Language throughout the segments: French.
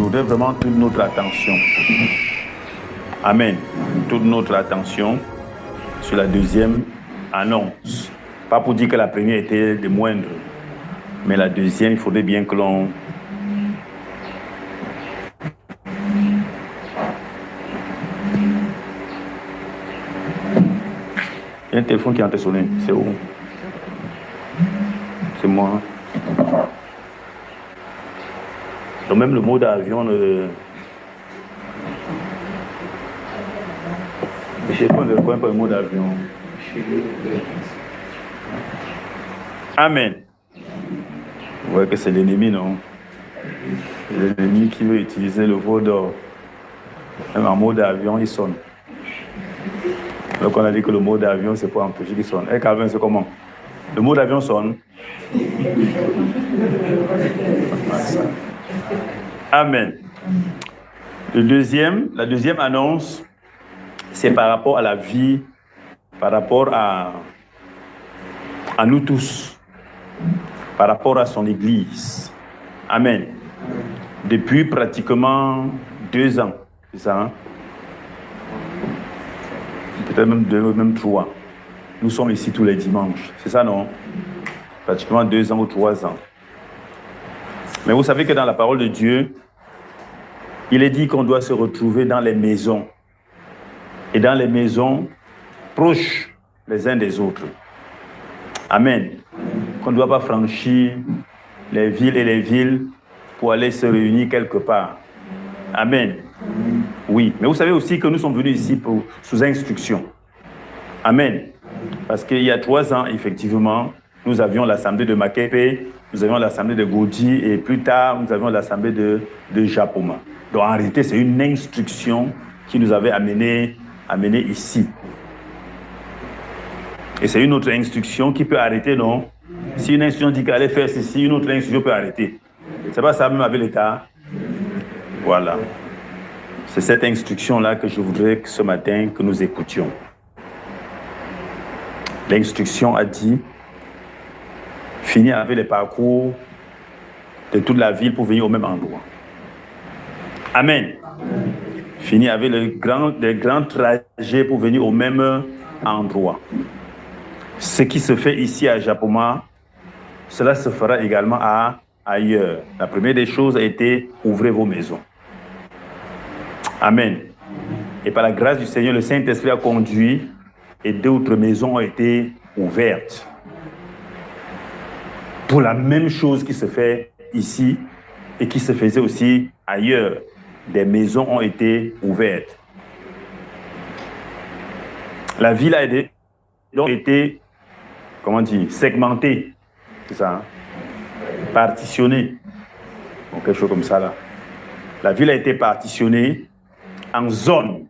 voudrais vraiment toute notre attention. Amen. Toute notre attention sur la deuxième annonce. Pas pour dire que la première était de moindre, mais la deuxième, il faudrait bien que l'on... Il y a un téléphone qui est en train de sonner. C'est où? C'est moi. Donc même le mot d'avion... Je ne connais pas le mot d'avion. Amen. Vous voyez que c'est l'ennemi, non? L'ennemi qui veut utiliser le veau d'or. Même en mot d'avion, il sonne. Donc on a dit que le mot d'avion, c'est pour empêcher qu'il sonne. Et Calvin, c'est comment? Le mot d'avion sonne. Amen. La deuxième annonce, c'est par rapport à la vie, par rapport à nous tous, par rapport à son Église. Amen. Depuis pratiquement 2 ans, c'est ça, hein? Peut-être même 2, même 3. Nous sommes ici tous les dimanches. C'est ça, non? Pratiquement 2 ans ou 3 ans. Mais vous savez que dans la parole de Dieu, il est dit qu'on doit se retrouver dans les maisons. Et dans les maisons proches les uns des autres. Amen. Qu'on ne doit pas franchir les villes et les villes pour aller se réunir quelque part. Amen. Oui, mais vous savez aussi que nous sommes venus ici sous instruction. Amen. Parce qu'il y a 3 ans, effectivement, nous avions l'assemblée de Makepe, nous avions l'assemblée de Godi et plus tard, nous avions l'assemblée de Japoma. Donc en réalité, c'est une instruction qui nous avait amené ici. Et c'est une autre instruction qui peut arrêter, non? Si une instruction dit qu'elle allait faire ceci, une autre instruction peut arrêter. C'est pas ça même avec l'État. Voilà. C'est cette instruction-là que je voudrais que ce matin que nous écoutions. L'instruction a dit, finir avec les parcours de toute la ville pour venir au même endroit. Amen. Finir avec les grands trajets pour venir au même endroit. Ce qui se fait ici à Japoma, cela se fera également ailleurs. La première des choses a été ouvrez vos maisons. Amen. Et par la grâce du Seigneur, le Saint-Esprit a conduit et d'autres maisons ont été ouvertes. Pour la même chose qui se fait ici et qui se faisait aussi ailleurs. Des maisons ont été ouvertes. La ville a été comment dire, segmentée. C'est ça, hein? Partitionnée. Bon, quelque chose comme ça là. La ville a été partitionnée en zones.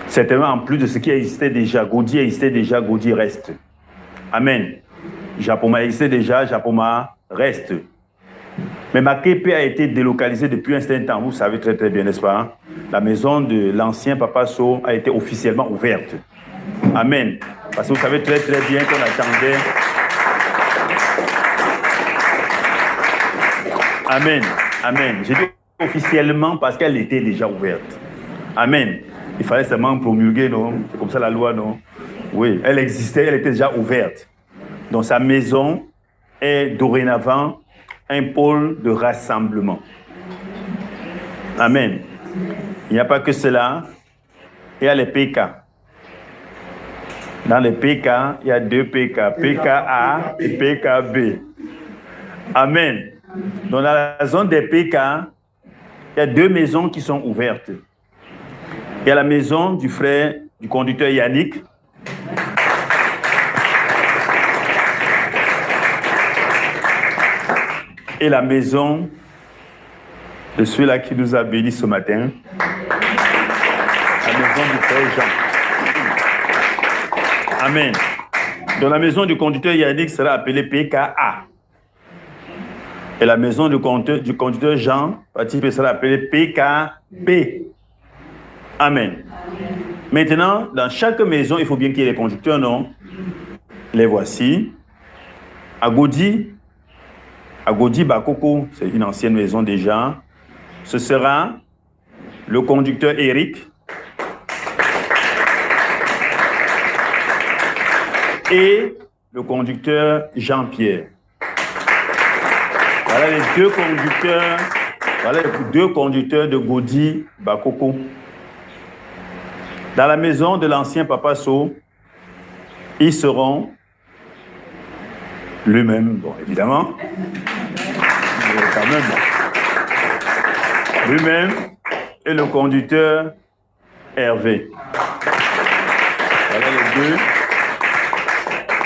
Certainement en plus de ce qui existait déjà. Godi existait déjà, Godi reste. Amen. Japoma existait déjà, Japoma reste. Mais Makepe a été délocalisé depuis un certain temps. Vous savez très très bien, n'est-ce pas? Hein? La maison de l'ancien Papa So a été officiellement ouverte. Amen. Parce que vous savez très très bien qu'on attendait. Amen. Amen. J'ai dit officiellement parce qu'elle était déjà ouverte. Amen. Il fallait seulement promulguer, non? C'est comme ça la loi, non? Oui, elle existait, elle était déjà ouverte. Donc sa maison est dorénavant un pôle de rassemblement. Amen. Il n'y a pas que cela. Il y a les PK. Dans les PK, il y a 2 PK. PKA et PKB. Amen. Dans la zone des PK, il y a 2 maisons qui sont ouvertes. Il y a la maison du frère du conducteur Yannick. Et la maison de celui-là qui nous a bénis ce matin. La maison du frère Jean. Amen. Donc la maison du conducteur Yannick sera appelée PKA. Et la maison du conducteur Jean sera appelée PKB. Amen. Maintenant, dans chaque maison, il faut bien qu'il y ait les conducteurs, non? Les voici. À Godi, À Godi Bakoko, c'est une ancienne maison déjà. Ce sera le conducteur Eric et le conducteur Jean-Pierre. Voilà les deux conducteurs de Godi Bakoko. Dans la maison de l'ancien Papa So, ils seront lui-même, bon, évidemment, mais quand même, lui-même et le conducteur Hervé. Voilà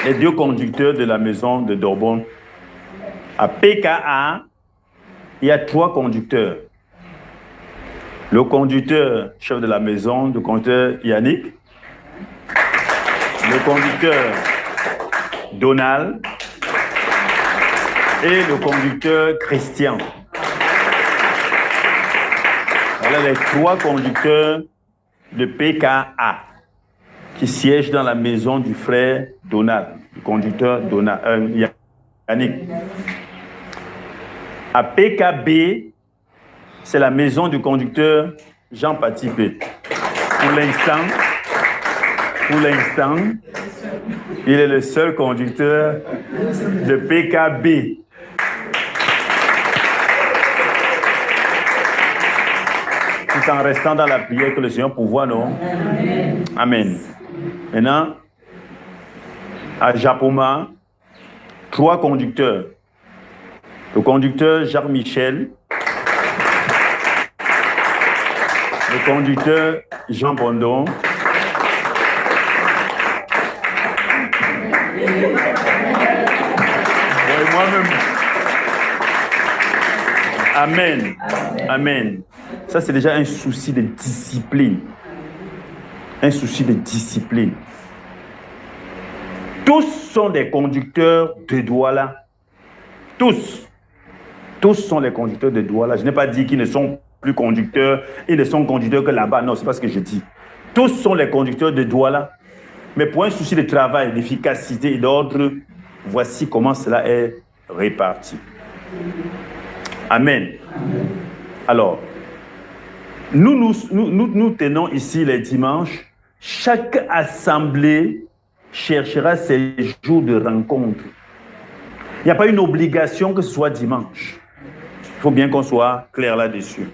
les deux conducteurs de la maison de Dorbon. À PKA, il y a 3 conducteurs. Le conducteur chef de la maison, le conducteur Yannick, le conducteur Donald et le conducteur Christian. Voilà les 3 conducteurs de PKA qui siègent dans la maison du frère Donald, le conducteur Yannick. À PKB, c'est la maison du conducteur Jean Patipé. Pour l'instant, il est le seul conducteur de PKB. Tout en restant dans la prière que le Seigneur pourvoit, non? Amen. Maintenant, à Japoma, 3 conducteurs. Le conducteur Jacques-Michel, le conducteur Jean Bondon, et moi-même. Amen. Amen. Ça, c'est déjà un souci de discipline. Un souci de discipline. Tous sont des conducteurs de Douala. Tous. Tous sont les conducteurs de Douala. Je n'ai pas dit qu'ils ne sont plus conducteurs, ils ne sont conducteurs que là-bas. Non, ce n'est pas ce que je dis. Tous sont les conducteurs de Douala. Mais pour un souci de travail, d'efficacité et d'ordre, voici comment cela est réparti. Amen. Alors, nous tenons ici les dimanches. Chaque assemblée cherchera ses jours de rencontre. Il n'y a pas une obligation que ce soit dimanche. Il faut bien qu'on soit clair là-dessus.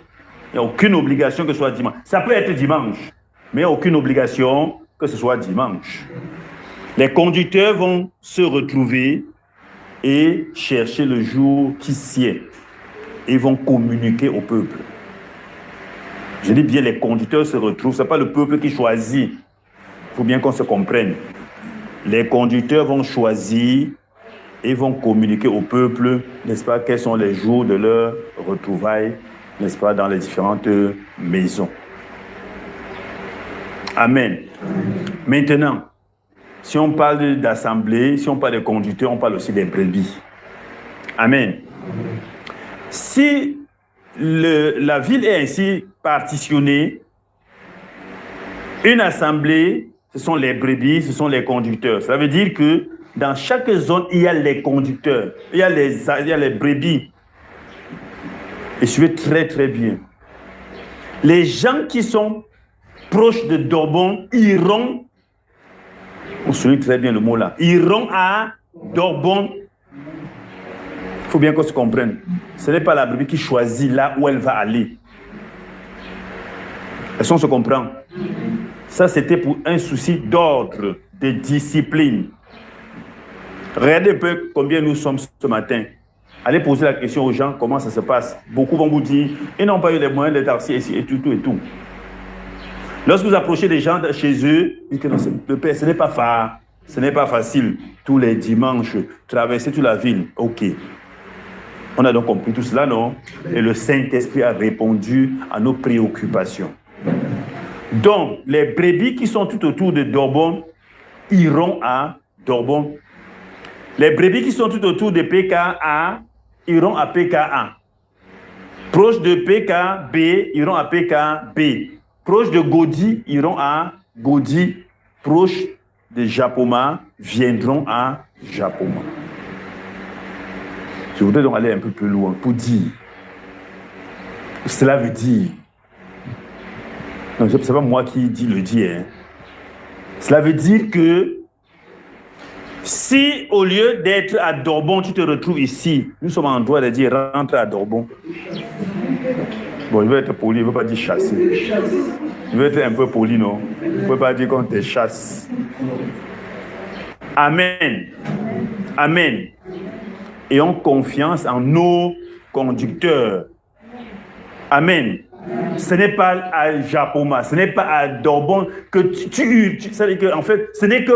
Il n'y a aucune obligation que ce soit dimanche. Ça peut être dimanche, mais il n'y a aucune obligation que ce soit dimanche. Les conducteurs vont se retrouver et chercher le jour qui sied. Ils vont communiquer au peuple. Je dis bien les conducteurs se retrouvent, ce n'est pas le peuple qui choisit. Il faut bien qu'on se comprenne. Les conducteurs vont choisir et vont communiquer au peuple, n'est-ce pas, quels sont les jours de leur retrouvailles, n'est-ce pas, dans les différentes maisons. Amen. Maintenant, si on parle d'assemblée, si on parle de conducteurs, on parle aussi des brebis. Amen. Si la ville est ainsi partitionnée, une assemblée, ce sont les brebis, ce sont les conducteurs. Ça veut dire que dans chaque zone, il y a les conducteurs, il y a les brebis. Et suivez très très bien. Les gens qui sont proches de Dorbon iront, on souligne très bien le mot là, iront à Dorbon. Il faut bien qu'on se comprenne. Ce n'est pas la brebis qui choisit là où elle va aller. Est-ce qu'on se comprend? Ça, c'était pour un souci d'ordre, de discipline. Regardez un peu combien nous sommes ce matin. Allez poser la question aux gens, comment ça se passe. Beaucoup vont vous dire, ils n'ont pas eu les moyens de taxi ici et tout et tout. Lorsque vous approchez des gens de chez eux, ils disent que non, le père, ce n'est pas facile. Tous les dimanches, traverser toute la ville. Ok. On a donc compris tout cela, non? Et le Saint-Esprit a répondu à nos préoccupations. Donc, les brebis qui sont tout autour de Dorbon iront à Dorbon. Les brebis qui sont tout autour de PKA iront à PKA. Proches de PKB iront à PKB. Proches de Godi iront à Godi. Proches de Japoma viendront à Japoma. Je voudrais donc aller un peu plus loin pour dire. Cela veut dire. Non, ce n'est pas moi qui le dis. Hein. Cela veut dire que si au lieu d'être à Dorbon, tu te retrouves ici, nous sommes en droit de dire rentre à Dorbon. Bon, je vais être poli, je ne veux pas dire chasser. Je vais être un peu poli, non? Je ne peux pas dire qu'on te chasse. Amen. Amen. Ayons confiance en nos conducteurs. Amen. Ce n'est pas à Japoma, ce n'est pas à Dorbon que tu c'est-à-dire que, en fait, ce n'est que...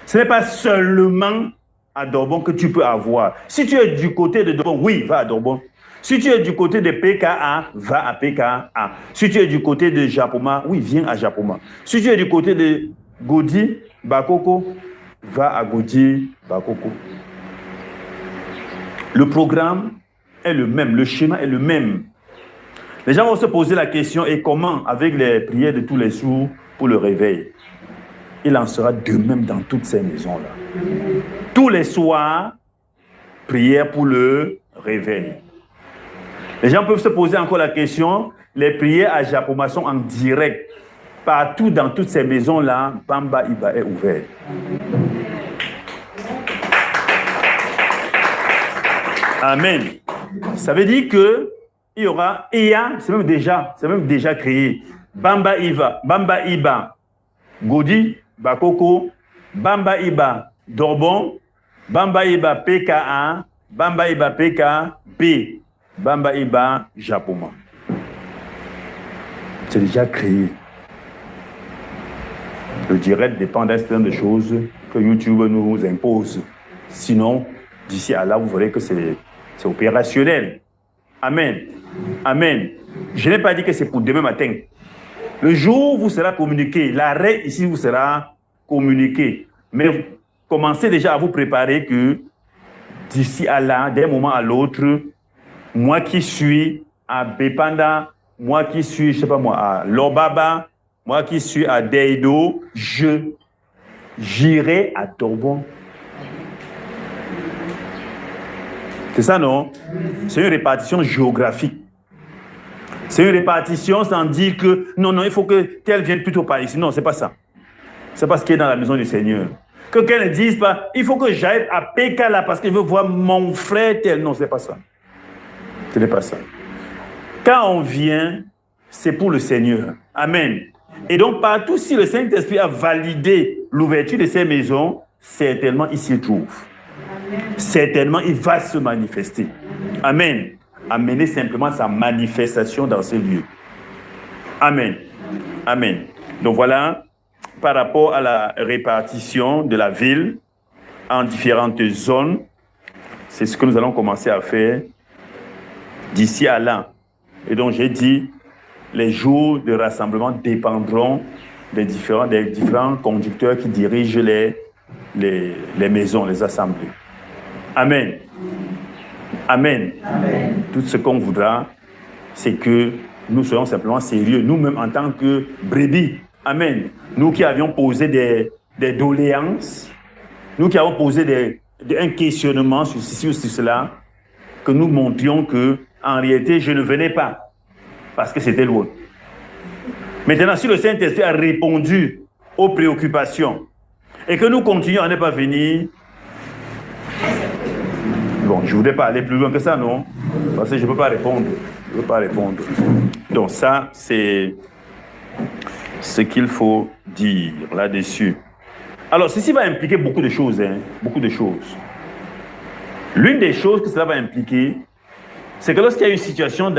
Ce n'est pas seulement à Dorbon que tu peux avoir. Si tu es du côté de Dorbon, oui, va à Dorbon. Si tu es du côté de PKA, va à PKA. Si tu es du côté de Japoma, oui, viens à Japoma. Si tu es du côté de Godi, Bakoko, va à Godi, Bakoko. Le programme est le même, le schéma est le même. Les gens vont se poser la question, et comment, avec les prières de tous les jours pour le réveil? Il en sera de même dans toutes ces maisons-là. Tous les soirs, prière pour le réveil. Les gens peuvent se poser encore la question, les prières à Japoma sont en direct. Partout dans toutes ces maisons-là, Bamba Iba est ouvert. Amen. Ça veut dire que il y aura EA, c'est même déjà créé. Bamba Iba, Godi, Bakoko, Bamba Iba, Dorbon, Bamba Iba PKA, Bamba Iba PKB, Bamba Iba Japoma. C'est déjà créé. Le direct dépend d'un certain de choses que YouTube nous impose. Sinon, d'ici à là, vous verrez que c'est opérationnel. Amen. Amen. Je n'ai pas dit que c'est pour demain matin. Le jour où vous sera communiqué, l'arrêt ici vous sera communiqué. Mais commencez déjà à vous préparer que d'ici à là, d'un moment à l'autre, moi qui suis à Bepanda, moi qui suis, je sais pas moi, à Lobaba, moi qui suis à Deido, j'irai à Dorbon. C'est ça, non? C'est une répartition géographique. C'est une répartition sans dire que non, il faut que tel vienne plutôt par ici. Non, c'est pas ça. C'est pas ce qui est dans la maison du Seigneur. Que quelqu'un ne dise pas, il faut que j'aille à Péka là parce que je veux voir mon frère tel. Non, c'est pas ça. Ce n'est pas ça. Quand on vient, c'est pour le Seigneur. Amen. Et donc, partout, si le Saint-Esprit a validé l'ouverture de ces maisons, certainement il s'y trouve. Certainement, il va se manifester. Amen. Amener simplement sa manifestation dans ce lieu. Amen. Amen. Donc voilà, par rapport à la répartition de la ville en différentes zones, c'est ce que nous allons commencer à faire d'ici à là. Et donc j'ai dit, les jours de rassemblement dépendront des différents conducteurs qui dirigent les maisons, les assemblées. Amen. Amen. Amen. Tout ce qu'on voudra, c'est que nous soyons simplement sérieux, nous-mêmes en tant que brebis. Amen. Nous qui avions posé des doléances, nous qui avons posé un questionnement sur ceci ou sur cela, que nous montrions que, en réalité, je ne venais pas, parce que c'était loin. Maintenant, si le Saint-Esprit a répondu aux préoccupations, et que nous continuons à ne pas venir, bon, je ne voudrais pas aller plus loin que ça, non? Parce que je ne peux pas répondre. Je ne peux pas répondre. Donc ça, c'est ce qu'il faut dire là-dessus. Alors, ceci va impliquer beaucoup de choses, hein? Beaucoup de choses. L'une des choses que cela va impliquer, c'est que lorsqu'il y a une situation,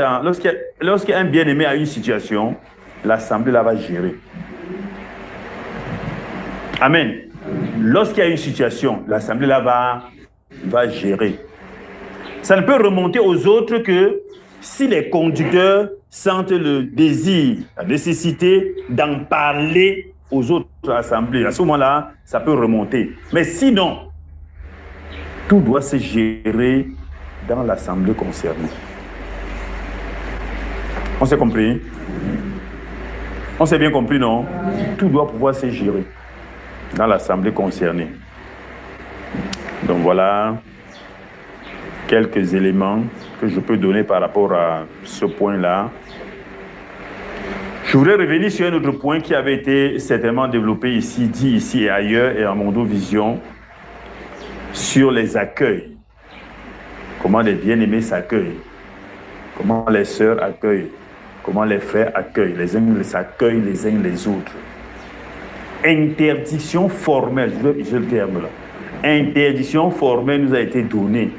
lorsqu'un bien-aimé a une situation, l'Assemblée la va gérer. Amen. Lorsqu'il y a une situation, l'Assemblée la va gérer. Ça ne peut remonter aux autres que si les conducteurs sentent le désir, la nécessité d'en parler aux autres assemblées. À ce moment-là, ça peut remonter. Mais sinon, tout doit se gérer dans l'assemblée concernée. On s'est compris? On s'est bien compris, non? Tout doit pouvoir se gérer dans l'assemblée concernée. Donc voilà quelques éléments que je peux donner par rapport à ce point-là. Je voudrais revenir sur un autre point qui avait été certainement développé ici, dit ici et ailleurs, et en Mondovision, sur les accueils. Comment les bien-aimés s'accueillent, comment les sœurs accueillent, comment les frères accueillent, les uns s'accueillent les uns les autres. Interdiction formelle, je le terme là. Interdiction formelle nous a été donnée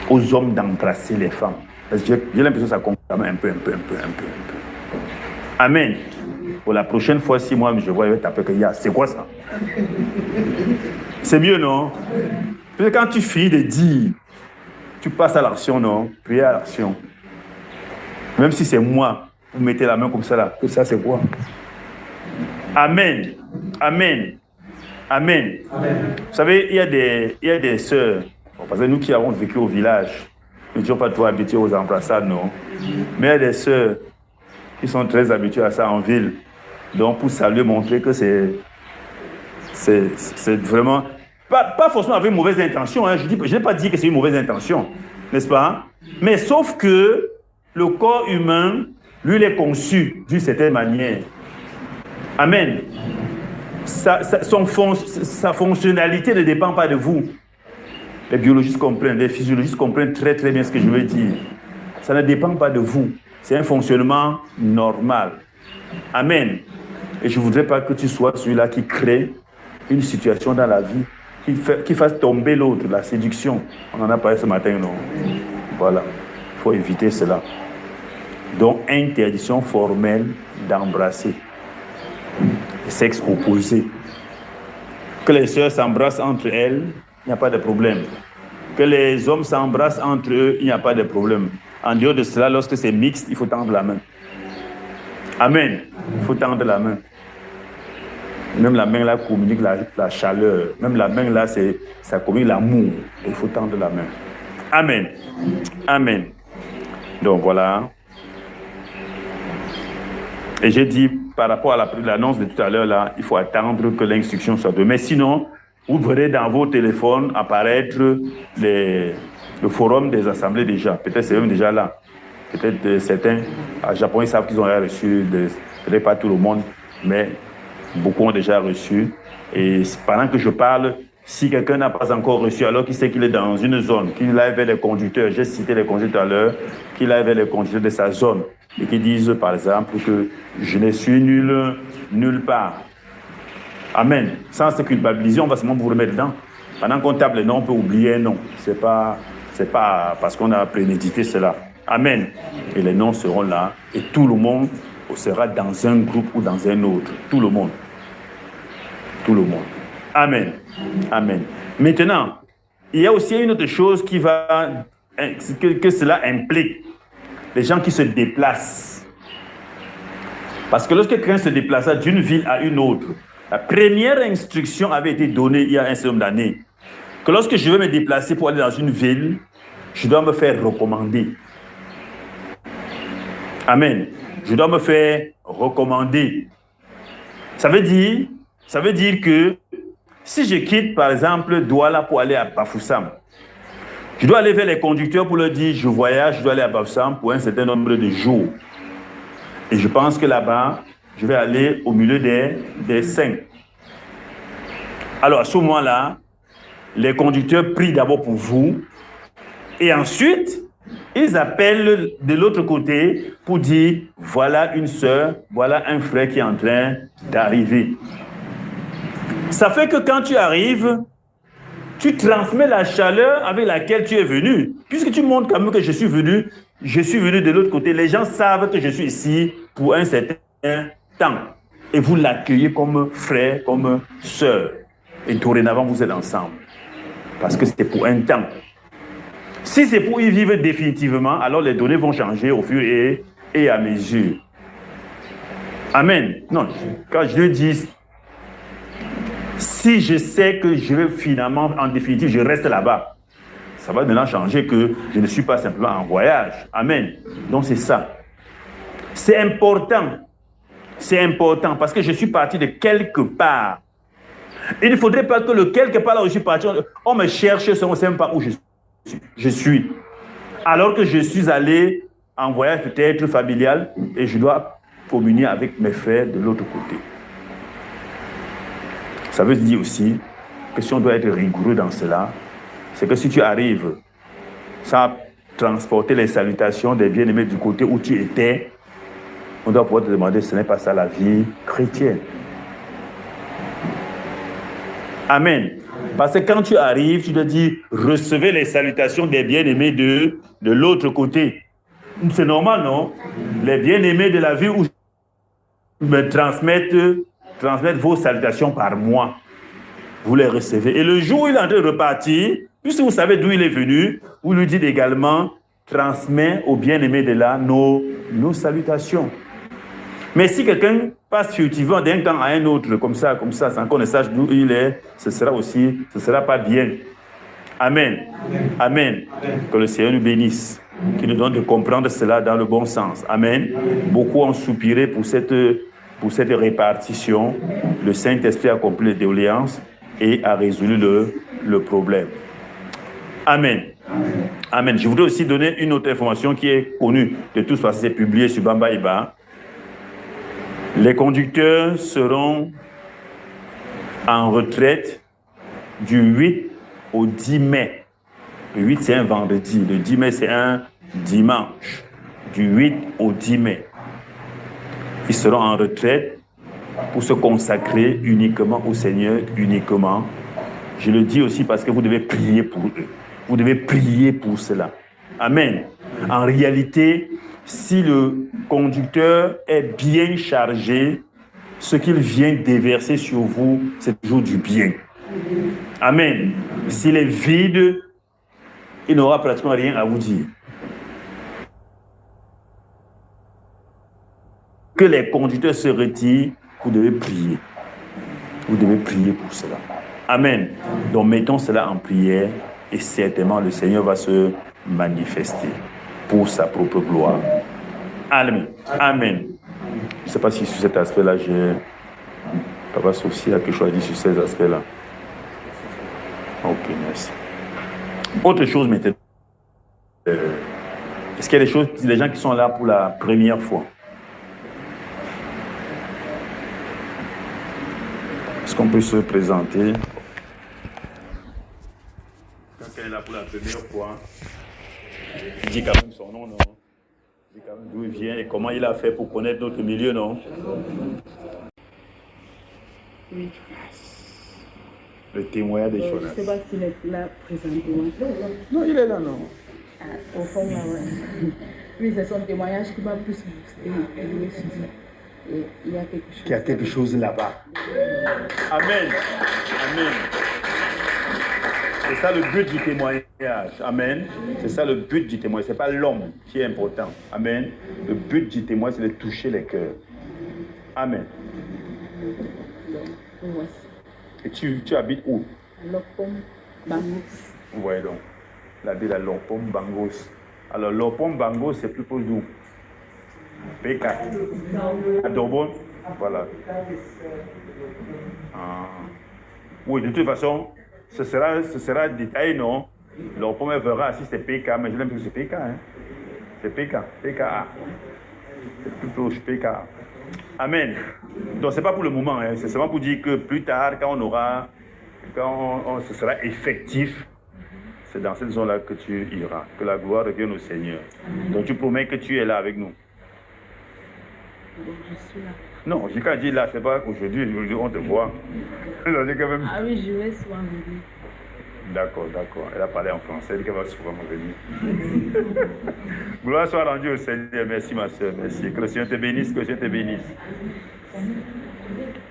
aux hommes d'embrasser les femmes. Parce que j'ai l'impression que ça compte un peu. Amen. Pour la prochaine fois, si moi je vois, je vais taper que c'est quoi ça? C'est mieux, non? Parce que quand tu finis de dire, tu passes à l'action, non? Priez à l'action. Même si c'est moi, vous mettez la main comme ça là, que ça c'est quoi? Amen. Amen. Amen. Amen. Vous savez, il y a des sœurs, parce que nous qui avons vécu au village, nous ne sommes pas trop habitués aux embrassades, non? Mais il y a des sœurs qui sont très habituées à ça en ville. Donc, pour saluer, montrer que c'est vraiment... Pas forcément avec mauvaise intention, hein. Je n'ai pas dit que c'est une mauvaise intention, n'est-ce pas? Mais sauf que le corps humain, lui, il est conçu d'une certaine manière. Amen. Sa fonctionnalité ne dépend pas de vous. Les biologistes comprennent, les physiologistes comprennent très très bien ce que je veux dire. Ça ne dépend pas de vous. C'est un fonctionnement normal. Amen. Et je ne voudrais pas que tu sois celui-là qui crée une situation dans la vie qui fasse tomber l'autre, la séduction. On en a parlé ce matin, non? Voilà. Il faut éviter cela. Donc, interdiction formelle d'embrasser. Sexe opposé. Que les sœurs s'embrassent entre elles, il n'y a pas de problème. Que les hommes s'embrassent entre eux, il n'y a pas de problème. En dehors de cela, lorsque c'est mixte, il faut tendre la main. Amen. Il faut tendre la main. Même la main là communique la chaleur. Même la main là, ça communique l'amour. Il faut tendre la main. Amen. Amen. Donc voilà. Et j'ai dit, par rapport à l'annonce de tout à l'heure, là, il faut attendre que l'instruction soit donnée. Mais sinon, vous verrez dans vos téléphones apparaître le forum des assemblées déjà. Peut-être c'est même déjà là. Peut-être certains Japonais savent qu'ils ont reçu, peut-être pas tout le monde, mais beaucoup ont déjà reçu. Et pendant que je parle, si quelqu'un n'a pas encore reçu, alors qu'il sait qu'il est dans une zone, qu'il aille vers les conducteurs, j'ai cité les conducteurs tout à l'heure, qu'il aille vers les conducteurs de sa zone, et qui disent par exemple que je ne suis nulle part. Amen. Sans se culpabiliser, on va seulement vous remettre dedans. Pendant qu'on tape les noms, on peut oublier un nom. C'est pas parce qu'on a prémédité cela. Amen. Et les noms seront là, et tout le monde sera dans un groupe ou dans un autre. Tout le monde. Tout le monde. Amen. Amen. Maintenant, il y a aussi une autre chose que cela implique. Les gens qui se déplacent. Parce que lorsque quelqu'un se déplaça d'une ville à une autre, la première instruction avait été donnée il y a un certain nombre d'années. Que lorsque je veux me déplacer pour aller dans une ville, je dois me faire recommander. Amen. Je dois me faire recommander. Ça veut dire que si je quitte, par exemple, Douala pour aller à Bafoussam, je dois aller vers les conducteurs pour leur dire je voyage, je dois aller à Bafoussam pour un certain nombre de jours. Et je pense que là-bas, je vais aller au milieu des saints. Alors à ce moment-là, les conducteurs prient d'abord pour vous et ensuite, ils appellent de l'autre côté pour dire voilà une sœur, voilà un frère qui est en train d'arriver. Ça fait que quand tu arrives, tu transmets la chaleur avec laquelle tu es venu. Puisque tu montres quand même que je suis venu de l'autre côté. Les gens savent que je suis ici pour un certain temps. Et vous l'accueillez comme frère, comme sœur. Et dorénavant, vous êtes ensemble. Parce que c'est pour un temps. Si c'est pour y vivre définitivement, alors les données vont changer au fur et à mesure. Amen. Non, quand je dis, si je sais que je vais finalement, en définitive, je reste là-bas, ça va maintenant changer que je ne suis pas simplement en voyage. Amen. Donc c'est ça. C'est important. C'est important parce que je suis parti de quelque part. Il ne faudrait pas que quelque part là où je suis parti, on me cherche, on ne sait même pas où je suis. Alors que je suis allé en voyage peut-être familial et je dois communier avec mes frères de l'autre côté. Ça veut dire aussi que si on doit être rigoureux dans cela, c'est que si tu arrives sans transporter les salutations des bien-aimés du côté où tu étais, on doit pouvoir te demander, ce n'est pas ça la vie chrétienne. Amen. Parce que quand tu arrives, tu dois dire, recevez les salutations des bien-aimés de l'autre côté. C'est normal, non? Les bien-aimés de la vie où me transmettent vos salutations par moi. Vous les recevez. Et le jour où il est en train de repartir, puisque vous savez d'où il est venu, vous lui dites également, transmets aux bien-aimés de là nos salutations. Mais si quelqu'un passe furtivement d'un temps à un autre, comme ça, sans qu'on ne sache d'où il est, ce sera pas bien. Amen. Amen. Que le Seigneur nous bénisse, qu'il nous donne de comprendre cela dans le bon sens. Amen. Beaucoup ont soupiré pour cette répartition. Le Saint-Esprit a accompli les doléances et a résolu le problème. Amen. Amen. Je voudrais aussi donner une autre information qui est connue de tous parce que c'est publié sur Bamba Iba. Les conducteurs seront en retraite du 8 au 10 mai. Le 8, c'est un vendredi. Le 10 mai, c'est un dimanche. Du 8 au 10 mai. Ils seront en retraite pour se consacrer uniquement au Seigneur, uniquement. Je le dis aussi parce que vous devez prier pour eux. Vous devez prier pour cela. Amen. En réalité, si le conducteur est bien chargé, ce qu'il vient déverser sur vous, c'est toujours du bien. Amen. S'il est vide, il n'aura pratiquement rien à vous dire. Que les conducteurs se retirent, vous devez prier. Vous devez prier pour cela. Amen. Donc mettons cela en prière et certainement le Seigneur va se manifester pour sa propre gloire. Amen. Amen. Je ne sais pas si sur cet aspect-là, Papa Souci a quelque chose à dire sur ces aspects-là. Ok, merci. Autre chose maintenant. Est-ce qu'il y a des gens qui sont là pour la première fois? Est-ce qu'on peut se présenter? Quelqu'un est là pour la première fois. Il dit quand même son nom, non? Il dit quand même d'où il vient et comment il a fait pour connaître notre milieu, non? Oui. Le témoignage des Jonas. Je ne sais pas s'il est là présentement. Non, il est là, non? Au fond, là, ouais. Oui, c'est son témoignage qui m'a plus boosté. Et je me suis dit, il y a quelque chose. Il y a quelque chose là-bas. Amen. Amen. C'est ça le but du témoignage. Amen. C'est ça le but du témoignage. Ce n'est pas l'homme qui est important. Amen. Le but du témoignage, c'est de toucher les cœurs. Amen. Voici. Et tu habites où? Lopom Bangos. Oui, donc. La ville à Lopom Bangos. Alors, Lopom Bangos, c'est plus proche d'où? PK. À Dorbonne. Voilà. Ah. Oui, de toute façon, ce sera détaillé, non? Lopom verra si c'est PK, mais je l'aime plus, c'est PK. Hein? C'est PK. PKA. C'est plus proche, PKA. Amen. Donc, ce n'est pas pour le moment, hein. C'est seulement pour dire que plus tard, quand ce sera effectif, c'est dans cette zone-là que tu iras. Que la gloire revienne au Seigneur. Donc, tu promets que tu es là avec nous. Donc, je suis là. Non, j'ai qu'à dire là, c'est pas aujourd'hui, on te voit. Quand même... Ah oui, je vais souvent venir. D'accord. Elle a parlé en français, elle dit qu'elle va souvent venir. Gloire soit rendue au Seigneur. Merci, ma soeur. Merci. Que le Seigneur te bénisse, que le Seigneur te bénisse.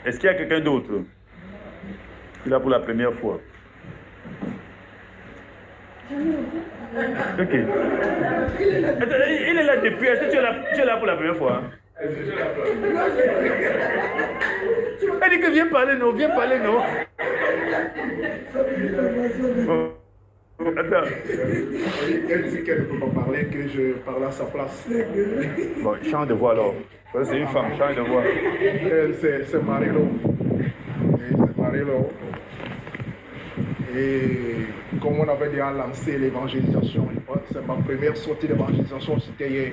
Est-ce qu'il y a quelqu'un d'autre qui est là pour la première fois? Ok. Il est là depuis. Est-ce que tu es là pour la première fois? Elle dit que viens parler, non? Attends. Elle dit qu'elle ne peut pas parler, que je parle à sa place. Bon, change de voix alors. C'est une femme, change de voix. Elle, c'est Marilo. Amarillo. Et comme on avait déjà lancé l'évangélisation, c'est ma première sortie d'évangélisation, c'était hier.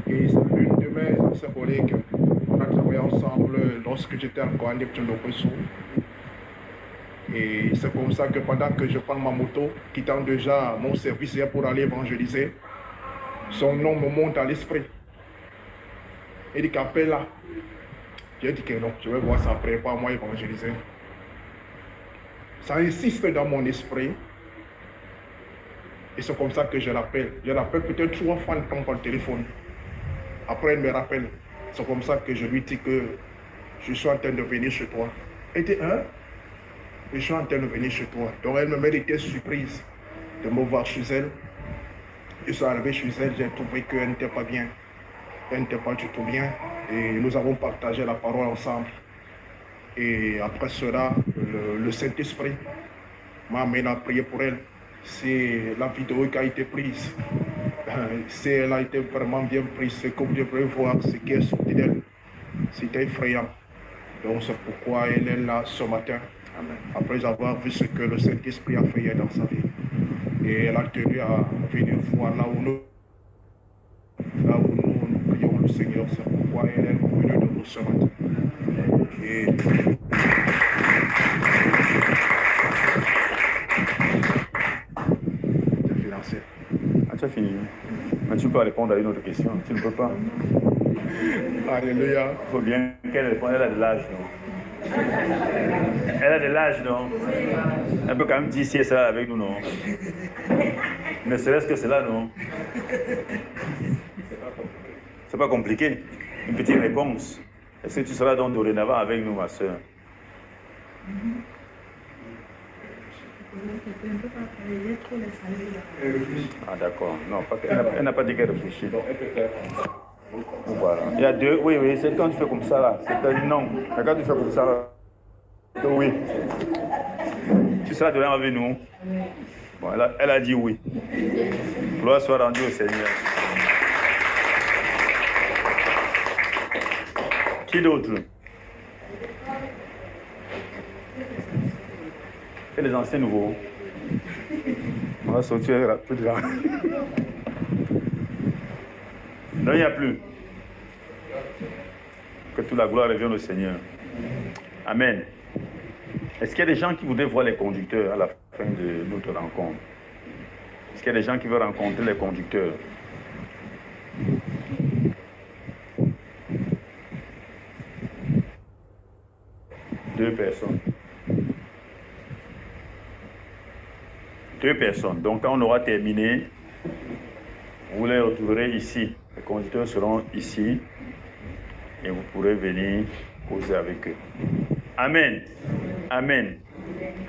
Et c'est l'une de mes anciens collègues. On a travaillé ensemble lorsque j'étais encore à Neptune de Bressou. Et c'est comme ça que pendant que je prends ma moto, quittant déjà mon service hier pour aller évangéliser, son nom me monte à l'esprit. Il dit qu'appelle là. J'ai dit que non, je vais voir ça après, pas moi évangéliser. Ça insiste dans mon esprit. Et c'est comme ça que je l'appelle. Je l'appelle peut-être 3 fois par téléphone. Après, elle me rappelle. C'est comme ça que je lui dis que je suis en train de venir chez toi. Elle dit, hein? Je suis en train de venir chez toi. Donc elle me met des tests surprises de me voir chez elle. Je suis arrivé chez elle, j'ai trouvé qu'elle n'était pas bien. Elle n'était pas du tout bien. Et nous avons partagé la parole ensemble. Et après cela, le Saint-Esprit m'a amené à prier pour elle. C'est la vidéo qui a été prise. Elle a été vraiment bien prise. C'est comme vous pouvez voir ce qui est sorti d'elle. C'était effrayant. Donc c'est pourquoi elle est là ce matin. Après avoir vu ce que le Saint-Esprit a fait hier dans sa vie. Et elle a tenu à venir voir là où nous prions le Seigneur. C'est pourquoi elle est venue de nous ce matin. Et c'est financé. Ah, tu as fini. Mais tu peux répondre à une autre question. Tu ne peux pas. Alléluia. Il faut bien qu'elle réponde. Elle a de l'âge, non? Elle a de l'âge, non? Elle peut quand même dire si elle sera avec nous, non? Ne serait-ce que cela, non? C'est pas compliqué. Une petite réponse. Est-ce que tu seras donc dorénavant avec nous, ma soeur? Ah d'accord. Non, elle n'a pas dit qu'elle réfléchit. Voilà. Il y a deux. Oui, c'est quand tu fais comme ça là. C'est un non. Mais quand tu fais comme ça là. Oui. Tu seras dorénavant avec nous. Bon, elle a dit oui. Gloire soit rendue au Seigneur. Qui d'autre? Et les anciens nouveaux? On va sortir rapide là. Non, il n'y a plus. Que toute la gloire revienne au Seigneur. Amen. Est-ce qu'il y a des gens qui voudraient voir les conducteurs à la fin de notre rencontre? Est-ce qu'il y a des gens qui veulent rencontrer les conducteurs? Deux personnes. Deux personnes. Donc quand on aura terminé, vous les retrouverez ici. Les conducteurs seront ici et vous pourrez venir causer avec eux. Amen. Amen.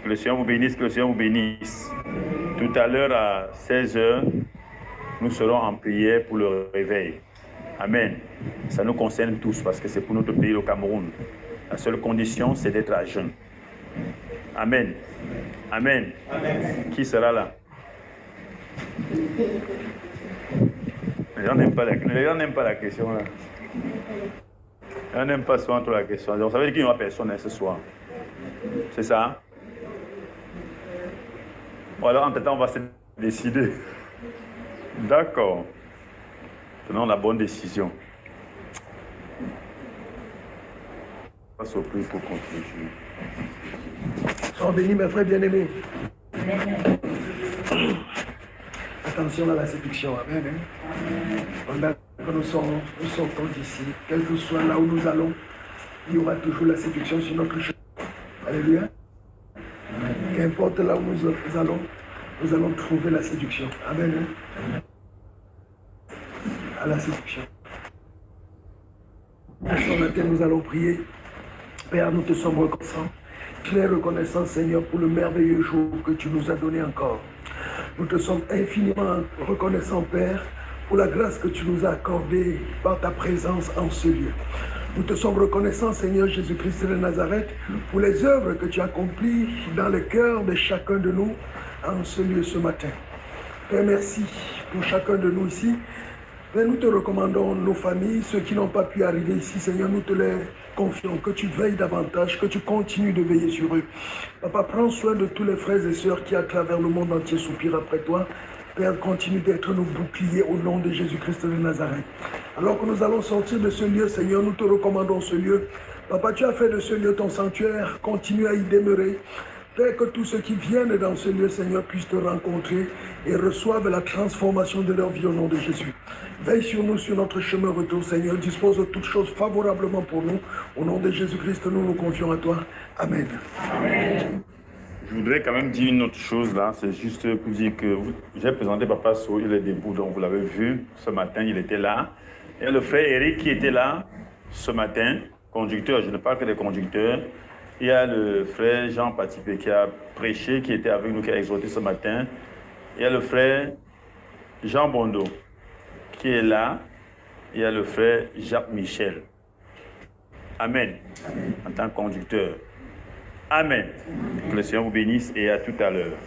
Que le Seigneur vous bénisse, que le Seigneur vous bénisse. Tout à l'heure à 16h, nous serons en prière pour le réveil. Amen. Ça nous concerne tous parce que c'est pour notre pays, le Cameroun. La seule condition, c'est d'être à jeun. Amen. Amen. Amen. Qui sera là? Les gens n'aiment pas la question là. Les gens n'aiment pas souvent trop la question. Donc ça veut dire qu'il n'y aura personne ce soir. C'est ça? Bon alors entre-temps on va se décider. D'accord. Tenons la bonne décision. Pas surprise pour continuer. Sois bénis mes frères bien-aimés. Attention à la séduction. Amen. Pendant que nous sortons d'ici, quel que soit là où nous allons, il y aura toujours la séduction sur notre chemin. Alléluia. Qu'importe là où nous allons trouver la séduction. Amen. À la séduction. Ce matin, nous allons prier. Père, nous te sommes reconnaissants. Très reconnaissant, Seigneur, pour le merveilleux jour que tu nous as donné encore. Nous te sommes infiniment reconnaissants, Père, pour la grâce que tu nous as accordée par ta présence en ce lieu. Nous te sommes reconnaissants, Seigneur Jésus-Christ de Nazareth, pour les œuvres que tu as accomplies dans le cœur de chacun de nous en ce lieu ce matin. Père, merci pour chacun de nous ici. Père, nous te recommandons nos familles, ceux qui n'ont pas pu arriver ici, Seigneur, nous te les confions, que tu veilles davantage, que tu continues de veiller sur eux. Papa, prends soin de tous les frères et sœurs qui à travers le monde entier soupirent après toi. Père, continue d'être nos boucliers au nom de Jésus-Christ de Nazareth. Alors que nous allons sortir de ce lieu, Seigneur, nous te recommandons ce lieu. Papa, tu as fait de ce lieu ton sanctuaire, continue à y demeurer. Père, que tous ceux qui viennent dans ce lieu, Seigneur, puissent te rencontrer et reçoivent la transformation de leur vie au nom de Jésus. Veille sur nous, sur notre chemin retour, Seigneur. Dispose de toutes choses favorablement pour nous. Au nom de Jésus-Christ, nous nous confions à toi. Amen. Amen. Je voudrais quand même dire une autre chose là, c'est juste pour dire que j'ai présenté Papa So, il est debout, donc vous l'avez vu, ce matin il était là. Et le frère Eric qui était là ce matin, conducteur, je ne parle que des conducteurs. Il y a le frère Jean Patipé qui a prêché, qui était avec nous, qui a exhorté ce matin. Il y a le frère Jean Bondo qui est là. Il y a le frère Jacques Michel. Amen. Amen. En tant que conducteur. Amen. Que le Seigneur vous bénisse et à tout à l'heure.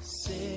Say